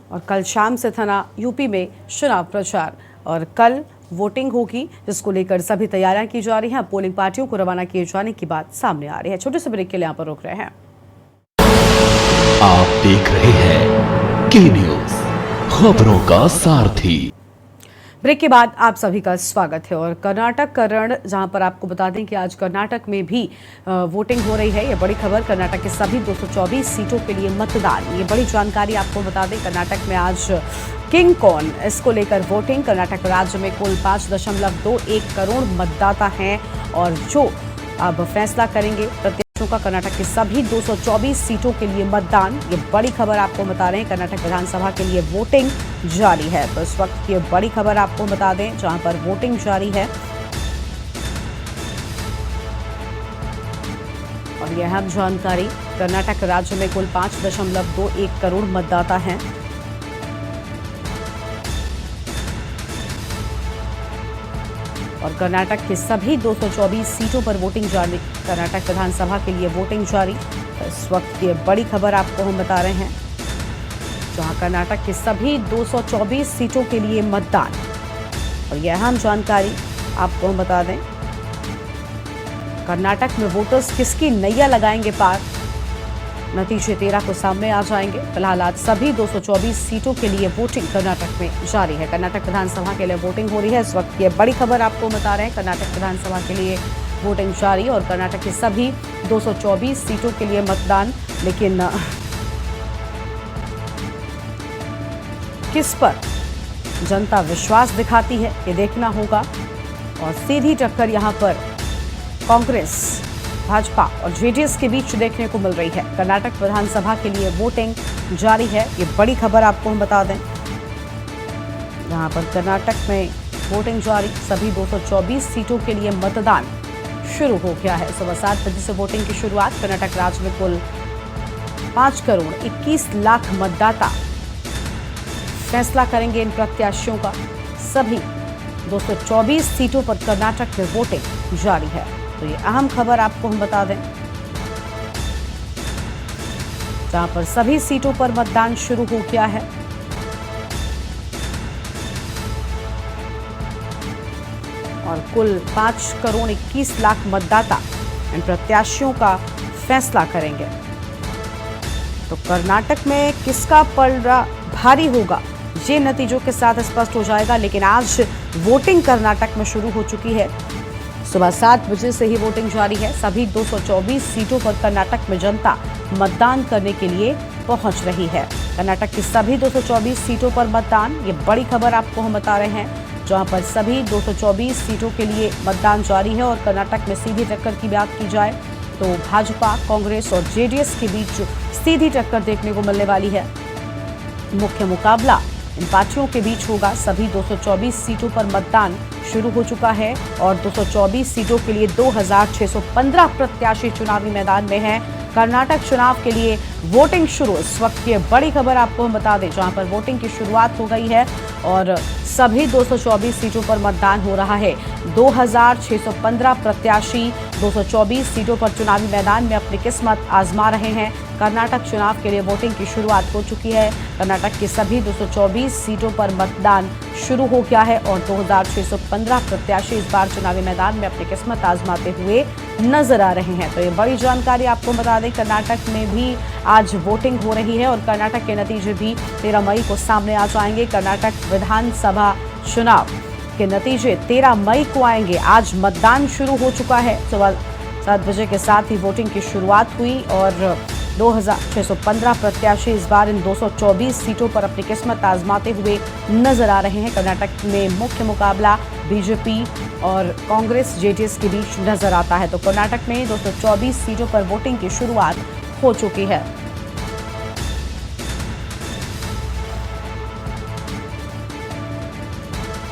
और कल शाम से था यूपी में चुनाव प्रचार और कल वोटिंग होगी, जिसको लेकर सभी तैयारियां की जा रही हैं। पोलिंग पार्टियों को रवाना किए जाने की बात सामने आ रही है। छोटे से ब्रेक के लिए यहाँ पर रुक रहे हैं। आप देख रहे हैं के न्यूज, खबरों का सारथी। ब्रेक के बाद आप सभी का स्वागत है। और कर्नाटक का रण, जहां पर आपको बता दें कि आज कर्नाटक में भी वोटिंग हो रही है। ये बड़ी खबर, कर्नाटक के सभी 224 सीटों के लिए मतदान। ये बड़ी जानकारी आपको बता दें। कर्नाटक में आज किंग कौन, इसको लेकर वोटिंग। कर्नाटक राज्य में कुल 5.21 करोड़ मतदाता हैं और जो अब फैसला करेंगे प्रत्याशियों का कर्नाटक के सभी 224 सीटों के लिए मतदान। ये बड़ी खबर आपको बता रहे हैं। कर्नाटक विधानसभा के लिए वोटिंग जारी है। तो इस वक्त ये बड़ी खबर आपको बता दें, जहां पर वोटिंग जारी है। और यह अहम जानकारी, कर्नाटक राज्य में कुल 5.21 करोड़ मतदाता हैं। और कर्नाटक के सभी 224 सीटों पर वोटिंग जारी। कर्नाटक विधानसभा के लिए वोटिंग जारी। इस वक्त ये बड़ी खबर आपको हम बता रहे हैं, जहां कर्नाटक के सभी 224 सीटों के लिए मतदान। और यह अहम जानकारी आपको हम बता दें, कर्नाटक में वोटर्स किसकी नैया लगाएंगे पार, नतीजे 13 को सामने आ जाएंगे। फिलहाल आज सभी 224 सीटों के लिए वोटिंग कर्नाटक में जारी है। कर्नाटक विधानसभा के लिए वोटिंग हो रही है। इस वक्त ये बड़ी खबर आपको बता रहे हैं। कर्नाटक विधानसभा के लिए वोटिंग जारी और कर्नाटक के सभी 224 सीटों के लिए मतदान। लेकिन किस पर जनता विश्वास दिखाती है, ये देखना होगा। और सीधी टक्कर यहां पर कांग्रेस, भाजपा और जेडीएस के बीच देखने को मिल रही है। कर्नाटक विधानसभा के लिए वोटिंग जारी है। ये बड़ी खबर आपको हम बता दें, जहां पर कर्नाटक में वोटिंग जारी, सभी 224 सीटों के लिए मतदान शुरू हो गया है। सुबह 7 बजे से वोटिंग की शुरुआत। कर्नाटक राज्य में कुल 5 करोड़ 21 लाख मतदाता फैसला करेंगे इन प्रत्याशियों का। सभी 224 सीटों पर कर्नाटक में वोटिंग जारी है। तो ये अहम खबर आपको हम बता दें, जहां पर सभी सीटों पर मतदान शुरू हो गया है। और कुल 5 करोड़ 21 लाख मतदाता इन प्रत्याशियों का फैसला करेंगे। तो कर्नाटक में किसका पलड़ा भारी होगा, ये नतीजों के साथ स्पष्ट हो जाएगा। लेकिन आज वोटिंग कर्नाटक में शुरू हो चुकी है। सुबह 7 बजे से ही वोटिंग जारी है। सभी 224 सीटों पर कर्नाटक में जनता मतदान करने के लिए पहुंच रही है। कर्नाटक की सभी 224 सीटों पर मतदान, ये बड़ी खबर आपको हम बता रहे हैं, जहां पर सभी 224 सीटों के लिए मतदान जारी है। और कर्नाटक में सीधी टक्कर की बात की जाए तो भाजपा, कांग्रेस और जेडीएस के बीच सीधी टक्कर देखने को मिलने वाली है। मुख्य मुकाबला इन पार्टियों के बीच होगा। सभी 224 सीटों पर मतदान शुरू हो चुका है और 224 सीटों के लिए 2615 प्रत्याशी चुनावी मैदान में हैं। कर्नाटक चुनाव के लिए वोटिंग शुरू। इस वक्त की बड़ी खबर आपको हम बता दें, जहां पर वोटिंग की शुरुआत हो गई है और सभी 224 सीटों पर मतदान हो रहा है। 2615 प्रत्याशी 224 सीटों पर चुनावी मैदान में अपनी किस्मत आजमा रहे हैं। कर्नाटक चुनाव के लिए वोटिंग की शुरुआत हो चुकी है। कर्नाटक की सभी 224 सीटों पर मतदान शुरू हो गया है और 2615 प्रत्याशी इस बार चुनावी मैदान में अपनी किस्मत आजमाते हुए नजर आ रहे हैं। तो ये बड़ी जानकारी आपको बता दें, कर्नाटक में भी आज वोटिंग हो रही है और कर्नाटक के नतीजे भी 13 मई को सामने आ जाएंगे। कर्नाटक विधानसभा चुनाव के नतीजे 13 मई को आएंगे। आज मतदान शुरू हो चुका है। सुबह 7 बजे के साथ ही वोटिंग की शुरुआत हुई और 2615 प्रत्याशी इस बार इन 224 सीटों पर अपनी किस्मत आजमाते हुए नजर आ रहे हैं। कर्नाटक में मुख्य मुकाबला बीजेपी और कांग्रेस, जेडीएस के बीच नजर आता है। तो कर्नाटक में 224 सीटों पर वोटिंग की शुरुआत हो चुकी है।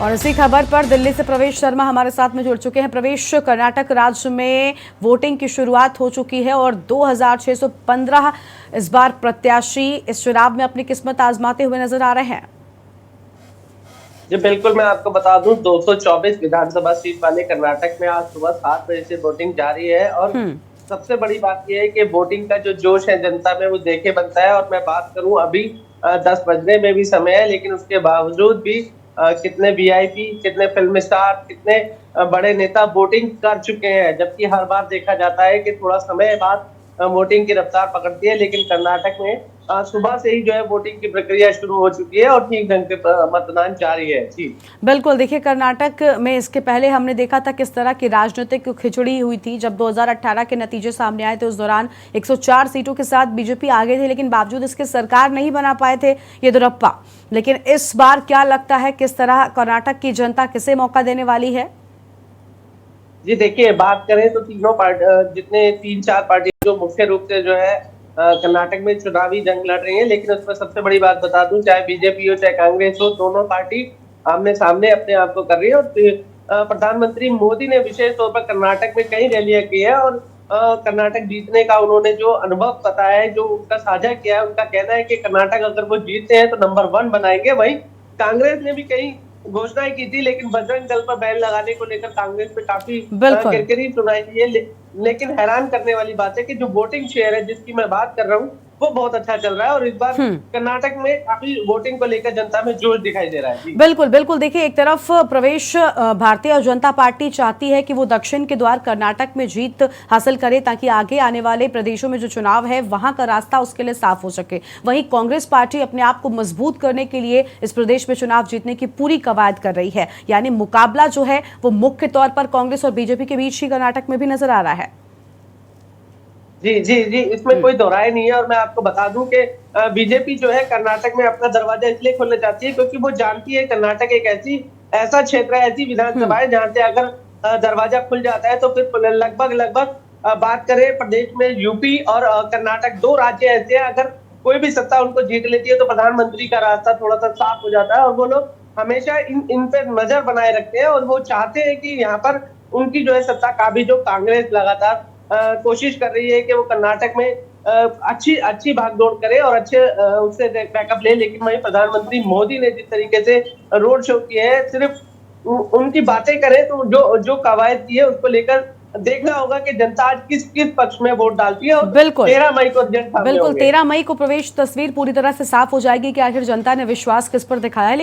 और इसी खबर पर दिल्ली से प्रवेश शर्मा हमारे साथ में जुड़ चुके हैं। प्रवेश, कर्नाटक राज्य में वोटिंग की शुरुआत हो चुकी है और 2615 इस बार प्रत्याशी इस चुनाव में अपनी किस्मत आजमाते हुए नजर आ रहे हैं। जी बिल्कुल, मैं आपको बता दूं 224 विधानसभा सीट वाले कर्नाटक में आज सुबह 7 बजे से वोटिंग जारी है। और सबसे बड़ी बात यह है कि वोटिंग का जो जोश है जनता में वो देखे बनता है। और मैं बात करूं अभी 10 बजने में भी समय है, लेकिन उसके बावजूद भी कितने वीआईपी, कितने फिल्म स्टार, कितने बड़े नेता वोटिंग कर चुके हैं। जबकि हर बार देखा जाता है कि थोड़ा समय बाद वोटिंग की रफ्तार पकड़ती है, लेकिन कर्नाटक में सुबह से ही जो है वोटिंग की प्रक्रिया शुरू हो चुकी है और ठीक ढंग से मतदान जारी है। जी बिल्कुल, देखिए कर्नाटक में इसके पहले हमने देखा था किस तरह की राजनीतिक खिचड़ी हुई थी। जब 2018 के नतीजे सामने आए थे उस दौरान 104 सीटों के साथ बीजेपी आगे थे, लेकिन बावजूद इसके सरकार नहीं बना पाए थे येदियुरप्पा। लेकिन इस बार क्या लगता है, किस तरह कर्नाटक की जनता किसे मौका देने वाली है? जी देखिए, बात करें तो तीनों पार्टी, जितने 3-4 पार्टी जो मुख्य रूप से जो है कर्नाटक में चुनावी जंग लड़ रही है, लेकिन उसमें सबसे बड़ी बात बता दूं, चाहे बीजेपी हो चाहे कांग्रेस हो, दोनों पार्टी आमने सामने अपने आप को कर रही है। और प्रधानमंत्री मोदी ने विशेष तौर पर कर्नाटक में कई रैलियां की है और कर्नाटक जीतने का उन्होंने जो अनुभव बताया है, जो उनका साझा किया है, उनका कहना है कि कर्नाटक अगर वो जीतते हैं तो नंबर 1 बनाएंगे। वहीं कांग्रेस ने भी कई घोषणाएं की थी, लेकिन बजरंग दल पर बैन लगाने को लेकर कांग्रेस पे काफी किरकिरी सुनाई दी है। लेकिन हैरान करने वाली बात है कि जो वोटिंग शेयर है जिसकी मैं बात कर रहा हूँ वो बहुत अच्छा चल रहा है और इस बार कर्नाटक में काफी वोटिंग को लेकर जनता में जोश दिखाई दे रहा है। बिल्कुल बिल्कुल, देखिए एक तरफ प्रवेश भारतीय जनता पार्टी चाहती है कि वो दक्षिण के द्वार कर्नाटक में जीत हासिल करे ताकि आगे आने वाले प्रदेशों में जो चुनाव है वहां का रास्ता उसके लिए साफ हो सके। वहीं कांग्रेस पार्टी अपने आप को मजबूत करने के लिए इस प्रदेश में चुनाव जीतने की पूरी कवायद कर रही है। यानी मुकाबला जो है वो मुख्य तौर पर कांग्रेस और बीजेपी के बीच ही कर्नाटक में भी नजर आ रहा है। जी जी जी, इसमें कोई दोहराई नहीं है। और मैं आपको बता दूं कि बीजेपी जो है कर्नाटक में अपना दरवाजा इसलिए खोलना चाहती है क्योंकि वो जानती है कर्नाटक एक ऐसा क्षेत्र है, ऐसी विधानसभा है जहां से अगर दरवाजा खुल जाता है तो फिर लगभग बात करें प्रदेश में यूपी और कर्नाटक 2 राज्य ऐसे हैं, अगर कोई भी सत्ता उनको जीत लेती है तो प्रधानमंत्री का रास्ता थोड़ा सा साफ हो जाता है। और वो लोग हमेशा इन पे नजर बनाए रखते हैं और वो चाहते हैं कि यहाँ पर उनकी जो है सत्ता काबिज हो। कांग्रेस लगातार कोशिश कर रही है कि वो कर्नाटक में अच्छी भागदौड़ करे और अच्छे उससे बैकअप ले, लेकिन वही प्रधानमंत्री मोदी ने जिस तरीके से रोड शो किए है, सिर्फ उनकी बातें करें तो जो कवायद की है उसको लेकर देखना होगा कि जनता आज किस किस पक्ष में वोट डालती है। और बिल्कुल 13 मई को रिजल्ट सामने बिल्कुल होंगे। 13 मई को प्रवेश तस्वीर पूरी तरह से साफ हो जाएगी कि आखिर जनता ने विश्वास किस पर दिखाया है।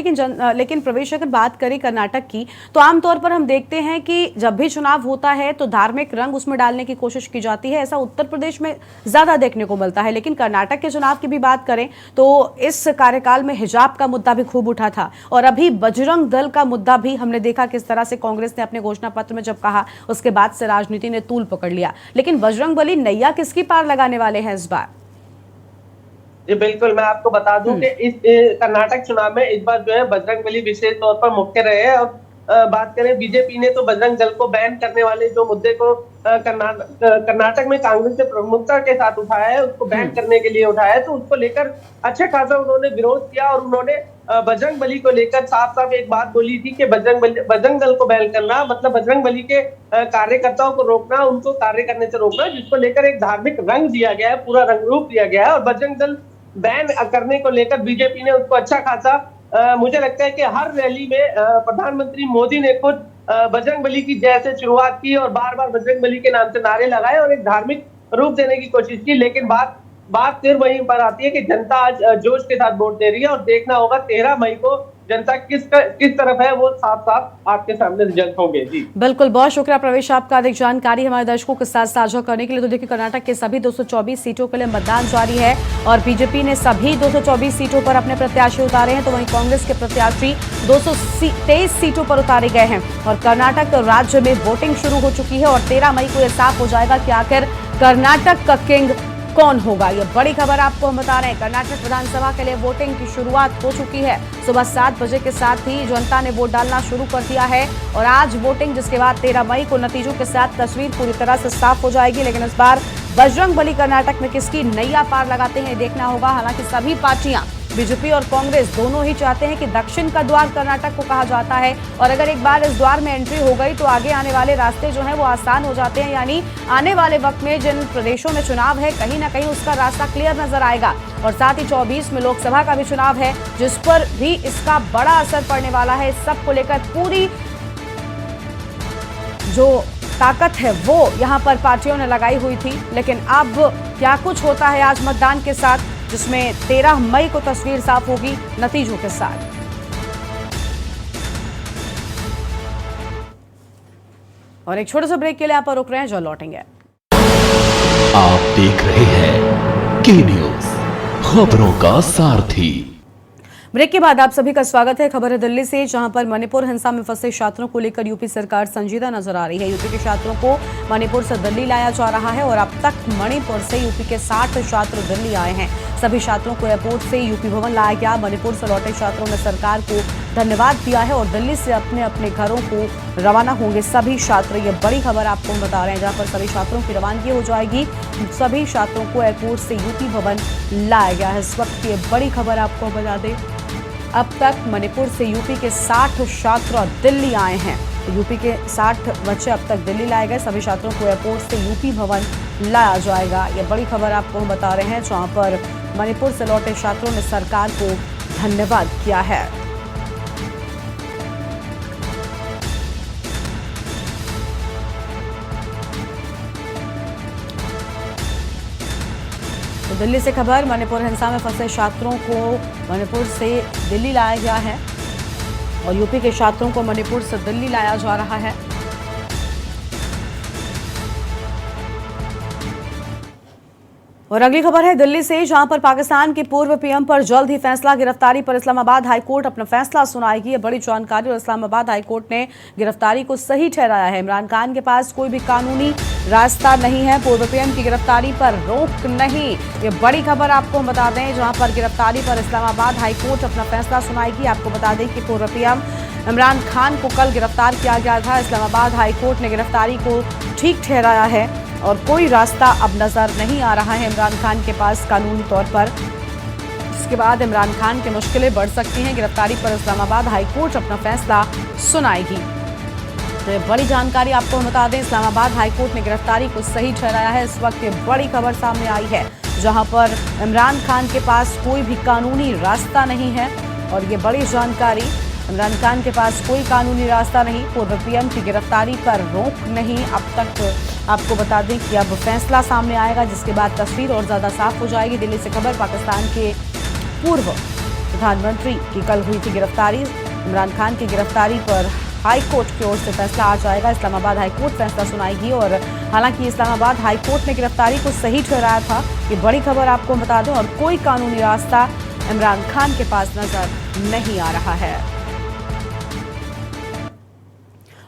लेकिन प्रवेश अगर बात करें कर्नाटक की, तो आमतौर पर हम देखते हैं कि जब भी चुनाव होता है तो धार्मिक रंग उसमें डालने की कोशिश की जाती है। ऐसा उत्तर प्रदेश में ज्यादा देखने को मिलता है। लेकिन कर्नाटक के चुनाव की भी बात करें तो इस कार्यकाल में हिजाब का मुद्दा भी खूब उठा था, और अभी बजरंग दल का मुद्दा भी हमने देखा किस तरह से कांग्रेस ने अपने घोषणा पत्र में जब कहा, उसके बाद से राजनीति ने तूल पकड़ लिया। लेकिन बजरंग बली नैया किसकी पार लगाने वाले हैं इस बार? जी बिल्कुल, मैं आपको बता दूं कि इस कर्नाटक चुनाव में इस बार जो है बजरंग बली विशेष तौर पर मुख्य रहे हैं। और बात करें बीजेपी ने तो बजरंग दल को बैन करने वाले जो मुद्दे को कर्नाटक में कांग्रेस ने प्रमुखता के साथ उठाया है, उसको बैन करने के लिए उठाया है, तो उसको लेकर अच्छे खासा उन्होंने विरोध किया। और उन्होंने बजरंग बली को लेकर साफ साफ एक बात बोली थी कि बजरंग दल को बैन करना मतलब बजरंग बली के कार्यकर्ताओं को रोकना, उनको कार्य करने से रोकना, जिसको लेकर एक धार्मिक रंग दिया गया है, पूरा रंग रूप दिया गया है। और बजरंग दल बैन करने को लेकर बीजेपी ने उसको अच्छा खासा मुझे लगता है कि हर रैली में प्रधानमंत्री मोदी ने खुद बजरंग बली की जय से शुरुआत की और बार बार बजरंग बली के नाम से नारे लगाए और एक धार्मिक रूप देने की कोशिश की। लेकिन बात फिर वहीं पर आती है कि जनता आज जोश के साथ वोट दे रही है और देखना होगा 13 मई को जनता किस तरफ है, वो साफ साफ आपके सामने रिजल्ट होंगे। जी बिल्कुल, बहुत शुक्रिया प्रवेश आपका अधिक जानकारी हमारे दर्शकों के साथ साझा करने के लिए। तो देखिए, कर्नाटक के सभी 224 सीटों के लिए मतदान जारी है और बीजेपी ने सभी 224 सीटों पर अपने प्रत्याशी उतारे हैं, तो वहीं कांग्रेस के प्रत्याशी 223 सीटों पर उतारे गए हैं। और कर्नाटक राज्य में वोटिंग शुरू हो चुकी है और 13 मई को यह साफ हो जाएगा कि आखिर कर्नाटक का किंग कौन होगा। ये बड़ी खबर आपको हम बता रहे हैं। कर्नाटक विधानसभा के लिए वोटिंग की शुरुआत हो चुकी है। सुबह 7 बजे के साथ ही जनता ने वोट डालना शुरू कर दिया है और आज वोटिंग, जिसके बाद 13 मई को नतीजों के साथ तस्वीर पूरी तरह से साफ हो जाएगी। लेकिन इस बार बजरंग बली कर्नाटक में किसकी नैया पार लगाते हैं देखना होगा। हालांकि सभी पार्टियां, बीजेपी और कांग्रेस दोनों ही चाहते हैं कि दक्षिण का द्वार कर्नाटक को कहा जाता है और अगर एक बार इस द्वार में एंट्री हो गई तो आगे आने वाले रास्ते जो हैं वो आसान हो जाते हैं। यानी आने वाले वक्त में जिन प्रदेशों में चुनाव है कहीं ना कहीं उसका रास्ता क्लियर नजर आएगा। और साथ ही 24 में लोकसभा का भी चुनाव है जिस पर भी इसका बड़ा असर पड़ने वाला है। इस सब को लेकर पूरी जो ताकत है वो यहाँ पर पार्टियों ने लगाई हुई थी। लेकिन अब क्या कुछ होता है आज मतदान के साथ, जिसमें 13 मई को तस्वीर साफ होगी नतीजों के साथ। और एक छोटे से ब्रेक के लिए आप रुक रहे हैं, जो लौटेंगे। आप देख रहे हैं के न्यूज, खबरों का सारथी। ब्रेक के बाद आप सभी का स्वागत है। खबर है दिल्ली से, जहां पर मणिपुर हिंसा में फंसे छात्रों को लेकर यूपी सरकार संजीदा नजर आ रही है। यूपी के छात्रों को मणिपुर से दिल्ली लाया जा रहा है और अब तक मणिपुर से यूपी के 60 छात्र दिल्ली आए हैं। सभी छात्रों को एयरपोर्ट से यूपी भवन लाया गया। मणिपुर से लौटे छात्रों ने सरकार को धन्यवाद दिया है और दिल्ली से अपने अपने घरों को रवाना होंगे सभी छात्र। ये बड़ी खबर आपको हम बता रहे हैं, जहां पर सभी छात्रों की रवानगी हो जाएगी। सभी छात्रों को एयरपोर्ट से यूपी भवन लाया गया है। इस वक्त ये बड़ी खबर आपको बता दें, अब तक मणिपुर से यूपी के 60 छात्र दिल्ली आए हैं। तो यूपी के 60 बच्चे अब तक दिल्ली लाए गए। सभी छात्रों को एयरपोर्ट से यूपी भवन लाया जाएगा। ये बड़ी खबर आपको हम बता रहे हैं, जहां पर मणिपुर से लौटे छात्रों ने सरकार को धन्यवाद किया है। तो दिल्ली से खबर, मणिपुर हिंसा में फंसे छात्रों को मणिपुर से दिल्ली लाया गया है और यूपी के छात्रों को मणिपुर से दिल्ली लाया जा रहा है। और अगली खबर है दिल्ली से, जहां पर पाकिस्तान के पूर्व पीएम पर जल्द ही फैसला। गिरफ्तारी पर इस्लामाबाद हाईकोर्ट अपना फैसला सुनाएगी। ये बड़ी जानकारी। और इस्लामाबाद हाईकोर्ट ने गिरफ्तारी को सही ठहराया है। इमरान खान के पास कोई भी कानूनी रास्ता नहीं है, पूर्व पीएम की गिरफ्तारी पर रोक नहीं। ये बड़ी खबर आपको हम बता दें, जहां पर गिरफ्तारी पर इस्लामाबाद हाईकोर्ट अपना फैसला सुनाएगी। आपको बता दें कि पूर्व पीएम इमरान खान को कल गिरफ्तार किया गया था। इस्लामाबाद हाईकोर्ट ने गिरफ्तारी को ठीक ठहराया है और कोई रास्ता अब नजर नहीं आ रहा है इमरान खान के पास कानूनी तौर पर। इसके बाद इमरान खान की मुश्किलें बढ़ सकती हैं। गिरफ्तारी पर इस्लामाबाद हाईकोर्ट अपना फैसला सुनाएगी। तो ये बड़ी जानकारी आपको हम बता दें, इस्लामाबाद हाईकोर्ट ने गिरफ्तारी को सही ठहराया है। इस वक्त ये बड़ी खबर सामने आई है, जहां पर इमरान खान के पास कोई भी कानूनी रास्ता नहीं है। और ये बड़ी जानकारी इमरान खान के पास कोई कानूनी रास्ता नहीं, पूर्व पीएम की गिरफ्तारी पर रोक नहीं। अब तक आपको बता दें कि अब फैसला सामने आएगा, जिसके बाद तस्वीर और ज्यादा साफ हो जाएगी। दिल्ली से खबर, पाकिस्तान के पूर्व प्रधानमंत्री की कल हुई थी गिरफ्तारी। इमरान खान की गिरफ्तारी पर हाई कोर्ट की ओर से फैसला आ जाएगा। इस्लामाबाद हाई कोर्ट फैसला सुनाएगी और हालांकि इस्लामाबाद हाई कोर्ट ने गिरफ्तारी को सही ठहराया था। ये बड़ी खबर आपको बता दें, और कोई कानूनी रास्ता इमरान खान के पास नजर नहीं आ रहा है।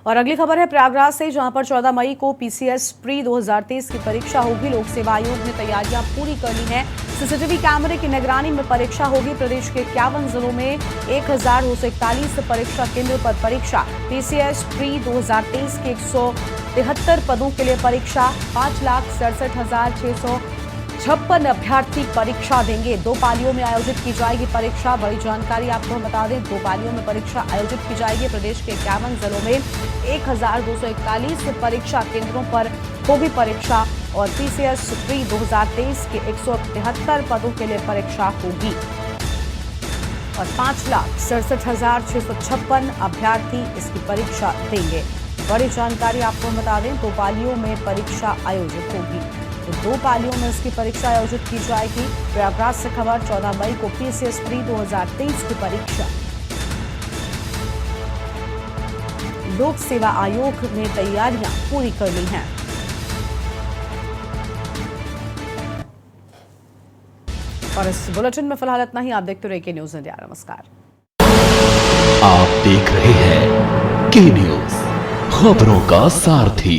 और अगली खबर है प्रयागराज से, जहां पर 14 मई को पीसीएस प्री 2023 की परीक्षा होगी। लोक सेवा आयोग ने तैयारियां पूरी कर ली हैं। सीसीटीवी कैमरे की निगरानी में परीक्षा होगी। प्रदेश के 51 जिलों में 1241 परीक्षा केंद्र पर परीक्षा। पीसीएस प्री 2023 के 173 पदों के लिए परीक्षा। 5,67,656 अभ्यर्थी परीक्षा देंगे। 2 पालियों में आयोजित की जाएगी परीक्षा। बड़ी जानकारी आपको हम बता दें, 2 पालियों में परीक्षा आयोजित की जाएगी। प्रदेश के 51 जिलों में 1241 परीक्षा केंद्रों पर होगी परीक्षा और पीसीएस प्री 2023 के 173 पदों के लिए परीक्षा होगी और 5,67,656 अभ्यर्थी इसकी परीक्षा देंगे। बड़ी जानकारी आपको हम बता दें, 2 पालियों में परीक्षा आयोजित होगी। तो 2 पालियों में इसकी परीक्षा आयोजित की जाएगी। प्रयागराज से खबर, 14 मई को पीसीएस प्री 2023 की परीक्षा। लोक सेवा आयोग ने तैयारियां पूरी कर ली हैं। और इस बुलेटिन में फिलहाल इतना ही। आप देखते रहिए के न्यूज इंडिया। नमस्कार। आप देख रहे हैं के न्यूज, खबरों का सारथी।